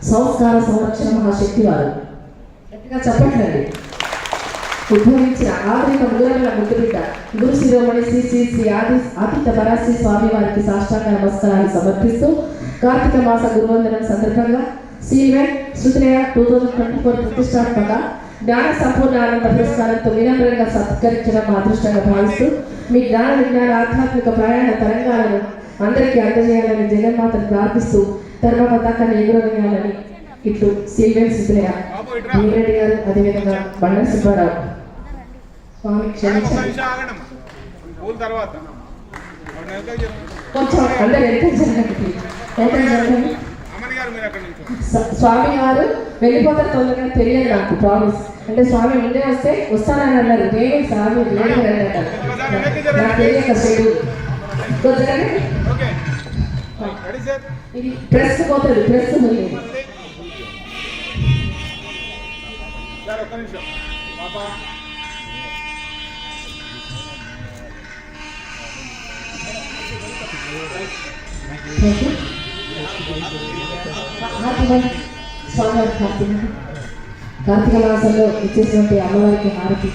సంస్కార సంరక్షణ మహాశక్తి వారు. గట్టిగా చెప్పట్లేదు. ఉద్భవించిన ఆధునిక ముద్రల ముద్దుబిడ్డ గురు శిరోమణి శ్రీ శ్రీ శ్రీ ఆదిత్య పరాశ్రీ స్వామి వారికి సాష్టాంగ నమస్కారాలు సమర్పిస్తూ కార్తీక మాస గురువందనం సందర్భంగా శ్రీవెంట్ శృతిలయ 2024 ప్రతిష్టాత్మక జ్ఞాన సంపూర్ణ ఆనంద పురస్కారంతో వినమ్రంగా సత్కరించడం మా అదృష్టంగా భావిస్తూ మీ జ్ఞాన విజ్ఞాన ఆధ్యాత్మిక ప్రయాణ తరంగాలను అందరికీ అందజేయాలని జగన్మాతను ప్రార్థిస్తూ ధర్మ పతాకాన్ని ఎగురవేయాలని ఇట్లు శ్రీవెంట్ శృతిలయ రెడ్డి గారు, అదేవిధంగా బండ సుబ్బారావు. స్వామి క్షమించండి. కొంచెం అందరు స్వామి గారు వెళ్ళిపోతారు తొందరగా తెలియదు నాకు, ప్రామిస్. అంటే స్వామి ముందే వస్తే వస్తానని అన్నారు. నేను స్వామి నాకు తెలియక ఇది ప్రెస్ పోతుంది, ప్రెస్ ఉంది. కార్తీక మాసంలో ఇచ్చేసినటువంటి అమ్మవారికి హారతి.